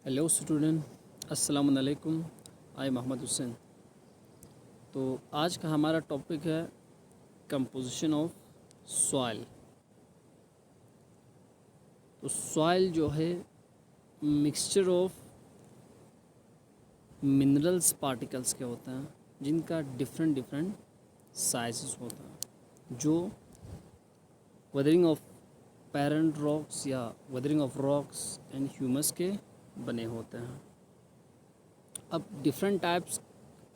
Hello student, अस्सलाम वालेकुम। आई मोहम्मद हुसैन। तो आज का हमारा टॉपिक है कंपोजिशन ऑफ सॉइल। तो सॉइल जो है मिक्सचर ऑफ मिनरल्स पार्टिकल्स के होते हैं जिनका डिफरेंट डिफरेंट साइजेस होता है, जो वेदरिंग ऑफ पेरेंट रॉक्स या weathering of rocks and humus के बने होते हैं। अब डिफरेंट टाइप्स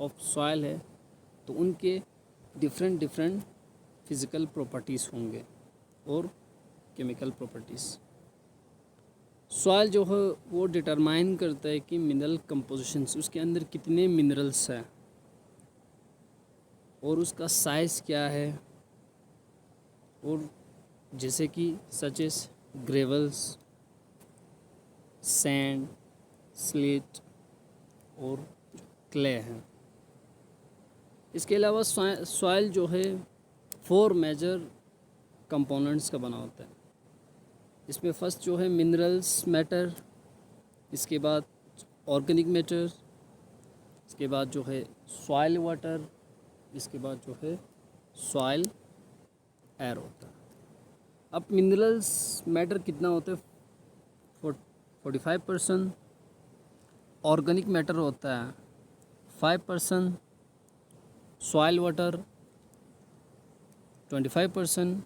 ऑफ सॉइल है तो उनके डिफरेंट डिफरेंट फिज़िकल प्रॉपर्टीज़ होंगे और केमिकल प्रॉपर्टीज़। सॉइल जो है वो डिटरमाइन करता है कि मिनरल कंपोजिशंस उसके अंदर कितने मिनरल्स हैं और उसका साइज़ क्या है, और जैसे कि such as gravels, sand, slate और क्ले हैं। इसके अलावा सॉइल जो है 4 मेजर कंपोनेंट्स का बना होता है। इसमें फर्स्ट जो है मिनरल्स मैटर, इसके बाद ऑर्गेनिक मैटर, इसके बाद जो है सॉइल वाटर, इसके बाद जो है सॉइल एयर होता है। अब मिनरल्स मैटर कितना होता है? 45%, ऑर्गेनिक मैटर होता है 5%, soil water 25%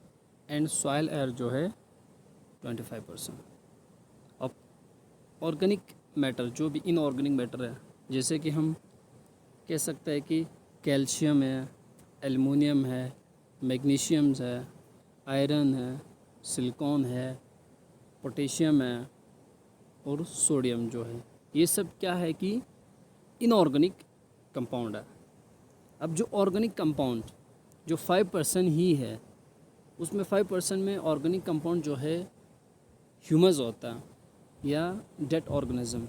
and soil air जो है 25%। अब ऑर्गेनिक मैटर जो भी इनऑर्गेनिक मैटर है, जैसे कि हम कह सकते हैं कि कैल्शियम है, एल्युमिनियम है, मैग्नीशियम है, आयरन है, सिलिकॉन है, पोटेशियम है और सोडियम जो है, ये सब क्या है कि इनऑर्गेनिक कंपाउंड है। अब जो ऑर्गेनिक कंपाउंड जो 5% ही है, उसमें 5% में ऑर्गेनिक कंपाउंड जो है ह्यूमस होता है या डेड ऑर्गेनिज्म।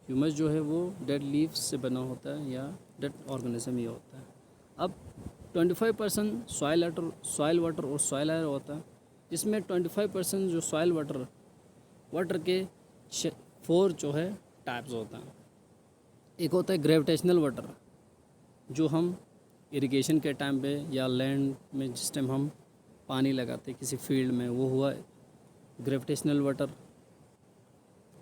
ह्यूमस जो है वो डेड लीव्स से बना होता है या डेड ऑर्गेनिज्म ही होता है। अब 25% सॉइल वाटर और सॉइल एयर होता है, जिसमें 25% जो सॉइल वाटर के 4 जो है टाइप्स होता है। एक होता है ग्रेविटेशनल वाटर, जो हम इरिगेशन के टाइम पे या लैंड में जिस टाइम हम पानी लगाते किसी फील्ड में, वो हुआ ग्रेविटेशनल वाटर।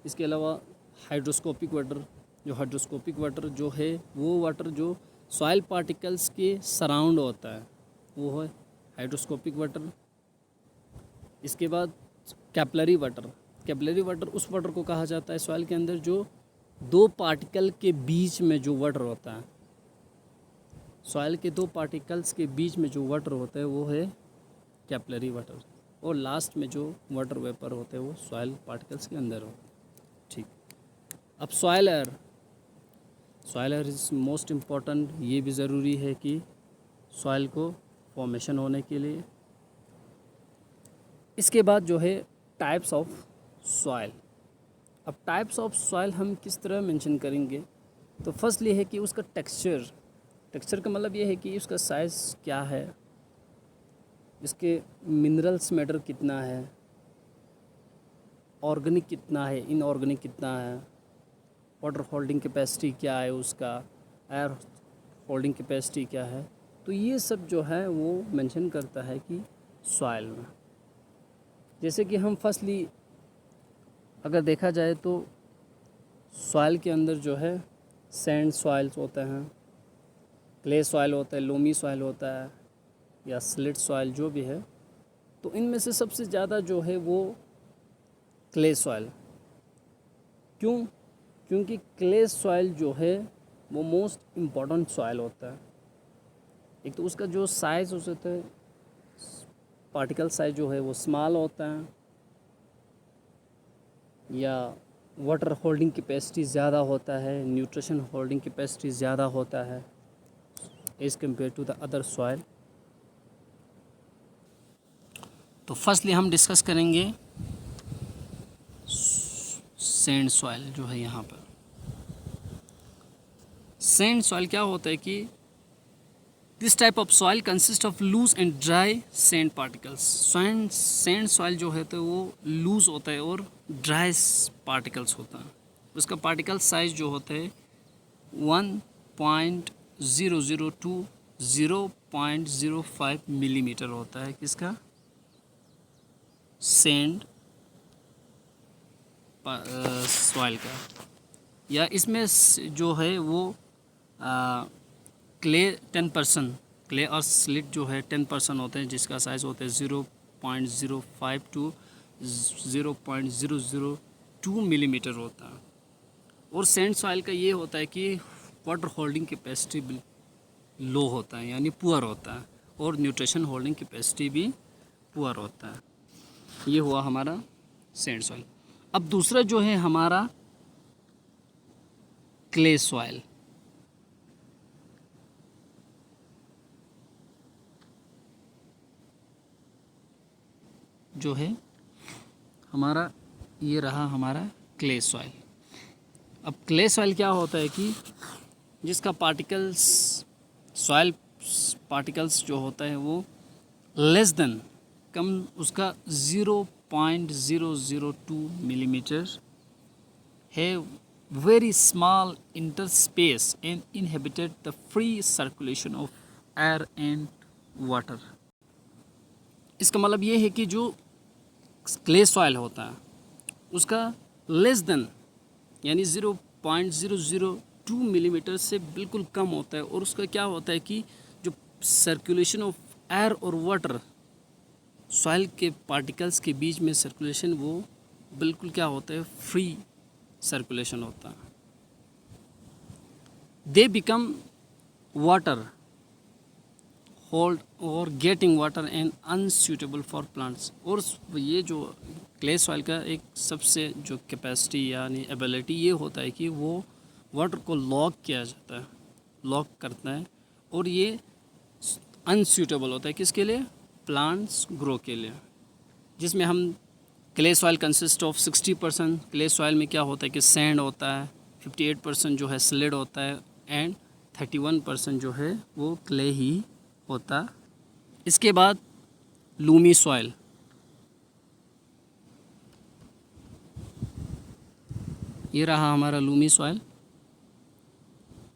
इसके अलावा हाइड्रोस्कोपिक वाटर, जो हाइड्रोस्कोपिक वाटर जो है वो वाटर जो सॉइल पार्टिकल्स के सराउंड होता है, वो है हाइड्रोस्कोपिक वाटर। इसके बाद कैपिलरी वाटर उस वाटर को कहा जाता है सॉइल के अंदर जो 2 पार्टिकल के बीच में जो वाटर होता है। सॉइल के 2 पार्टिकल्स के बीच में जो वाटर होता है वो है कैपिलरी वाटर, और लास्ट में जो वाटर वेपर होते हैं वो सॉइल पार्टिकल्स के अंदर होते हैं। ठीक। अब soil air is most important. ये भी ज़रूरी है कि सॉइल को फॉर्मेशन होने के लिए। इसके बाद जो है टाइप्स ऑफ सॉइल। अब टाइप्स ऑफ सॉइल हम किस तरह मेंशन करेंगे? तो फर्स्टली है कि उसका टेक्सचर का मतलब ये है कि उसका साइज़ क्या है, इसके मिनरल्स मैटर कितना है, ऑर्गेनिक कितना है, इनऑर्गेनिक कितना है, वाटर होल्डिंग कैपेसिटी क्या है उसका, एयर होल्डिंग कैपेसिटी क्या है। तो ये सब जो है वो मेंशन करता है कि सॉइल में। जैसे कि हम फर्स्टली अगर देखा जाए तो सॉइल के अंदर जो है सैंड सॉइल्स होते हैं, क्ले सॉइल होता है, लोमी सॉइल होता है या स्लिट सॉइल जो भी है। तो इनमें से सबसे ज़्यादा जो है वो क्ले सॉइल। क्यों? क्योंकि क्ले सॉइल जो है वो मोस्ट इम्पॉर्टेंट सॉइल होता है। एक तो उसका जो साइज़ होता है, पार्टिकल साइज जो है वो स्मॉल होता है, या वाटर होल्डिंग कैपेसिटी ज़्यादा होता है, न्यूट्रिशन होल्डिंग कैपेसिटी ज़्यादा होता है as compare to the other soil. तो फर्स्टली हम डिस्कस करेंगे सैंड सॉइल जो है। यहाँ पर सैंड सॉइल क्या होता है कि this type of soil consist of loose and dry sand particles. Sand soil जो है तो वो लूज होता है और ड्राई पार्टिकल्स होता है। उसका पार्टिकल साइज जो होता है 1.002 टू 0.05 मिलीमीटर होता है। किसका? सैंड सॉइल का। या इसमें जो है वो क्ले 10%, क्ले और स्लिट जो है 10% होते हैं, जिसका साइज़ होता है 0.05 टू 0.002 मिलीमीटर होता है। और सैंड सॉइल का ये होता है कि वाटर होल्डिंग कैपेसिटी लो होता है, यानी पुअर होता है, और न्यूट्रिशन होल्डिंग कैपेसिटी भी पुअर होता है। ये हुआ हमारा सैंड सॉइल। अब दूसरा जो है हमारा क्ले सॉइल। जो है हमारा, ये रहा हमारा क्ले सॉइल। अब क्ले सॉइल क्या होता है कि जिसका पार्टिकल्स, सॉइल पार्टिकल्स जो होता है वो लेस देन, कम, उसका 0.002 मिलीमीटर है, very small interspace and inhibited the free circulation of air and water। इसका मतलब ये है कि जो क्ले सॉइल होता है उसका लेस देन यानी 0.002 मिलीमीटर से बिल्कुल कम होता है, और उसका क्या होता है कि जो सर्कुलेशन ऑफ एयर और वाटर, सॉइल के पार्टिकल्स के बीच में सर्कुलेशन वो बिल्कुल क्या होता है, फ्री सर्कुलेशन होता है। दे बिकम वाटर होल्ड और getting water and unsuitable for plants. और ये जो क्ले सॉइल का एक सबसे जो कैपेसिटी यानी एबिलिटी ये होता है कि वो वाटर को लॉक किया जाता है, लॉक करता है, और ये अनसूटेबल होता है किसके लिए, प्लांट्स ग्रो के लिए। जिसमें हम clay soil consist of 60%, clay soil में क्या होता है कि सैंड होता है, 58% जो है स्लेड होता है, एंड 31% जो है वो क्ले ही होता। इसके बाद लूमी सॉइल। ये रहा हमारा लूमी सॉइल।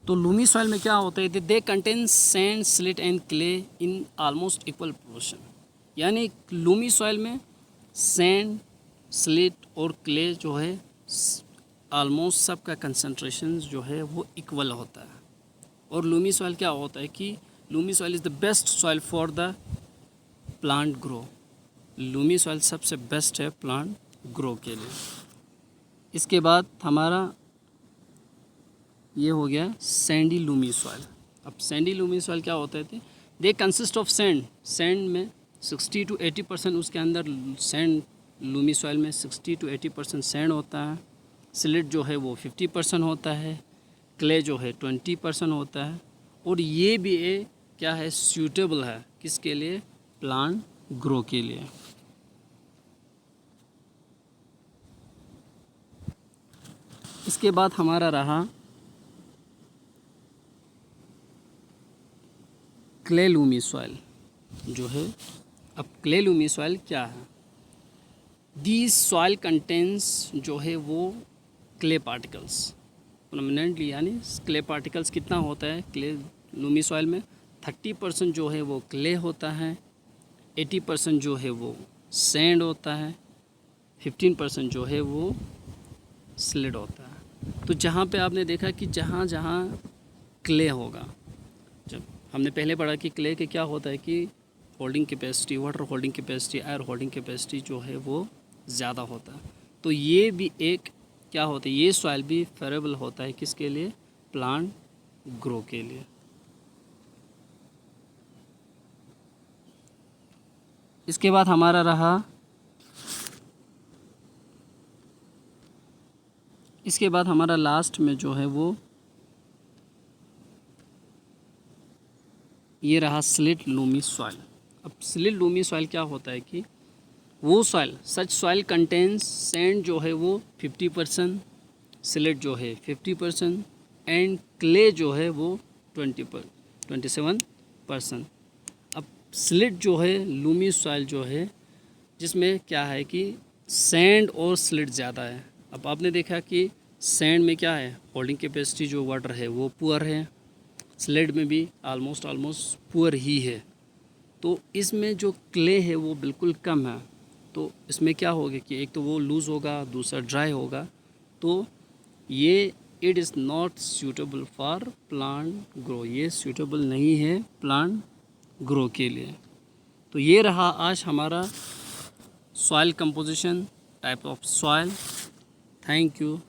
तो लूमी सॉइल में क्या होता है, they contain sand, slit and clay in almost equal proportion. यानी लूमी सॉइल में सैंड, स्लिट और क्ले जो है ऑलमोस्ट सबका कंसंट्रेशन जो है वो इक्वल होता है। और लूमी सॉइल क्या होता है कि Lumi soil is the best soil for the plant grow. Lumi soil सबसे बेस्ट है प्लांट ग्रो के लिए। इसके बाद हमारा ये हो गया सैंडी लूमी सॉइल। अब सैंडी लूमी सॉइल क्या होता है, they consist of sand. Sand में 60 to 80% उसके अंदर सैंड, लूमी सॉइल में 60 to 80% सैंड होता है। स्लिट जो है वो 50% होता है, क्ले जो है 20% होता है। और ये भी क्या है, सूटेबल है किसके लिए, प्लांट ग्रो के लिए। इसके बाद हमारा रहा क्ले लूमी सॉइल जो है। अब क्ले लूमी सॉइल क्या है, दिस सॉइल कंटेंस जो है वो क्ले पार्टिकल्स परमानेंटली, यानी क्ले पार्टिकल्स कितना होता है क्ले लूमी सॉइल में, 30% जो है वो क्ले होता है, 80% जो है वो सैंड होता है, 15% जो है वो स्लिड होता है। तो जहाँ पे आपने देखा कि जहाँ जहाँ क्ले होगा, जब हमने पहले पढ़ा कि क्ले के क्या होता है कि holding capacity, water holding capacity, air holding capacity जो है वो ज़्यादा होता है। तो ये भी एक क्या होता है, ये सॉइल भी फेवरेबल होता है किसके लिए, प्लांट ग्रो के लिए। इसके बाद हमारा रहा, इसके बाद हमारा लास्ट में जो है वो ये रहा स्लिट लूमी सॉइल। अब स्लिट लूमी सॉइल क्या होता है कि वो सॉइल, सच सॉइल कंटेंस सैंड जो है वो 50%, स्लिट जो है 50% एंड क्ले जो है वो 27%। अब स्लिट जो है लूमी सॉइल जो है जिसमें क्या है कि सैंड और स्लिट ज़्यादा है। अब आपने देखा कि सैंड में क्या है, होल्डिंग कैपेसिटी जो वाटर है वो पुअर है, स्लेट में भी ऑलमोस्ट पुअर ही है। तो इसमें जो क्ले है वो बिल्कुल कम है, तो इसमें क्या होगा कि एक तो वो लूज़ होगा, दूसरा ड्राई होगा, तो ये it is not suitable for plant grow, ये सूटेबल नहीं है प्लांट ग्रो के लिए। तो ये रहा आज हमारा soil composition, type of soil. Thank you.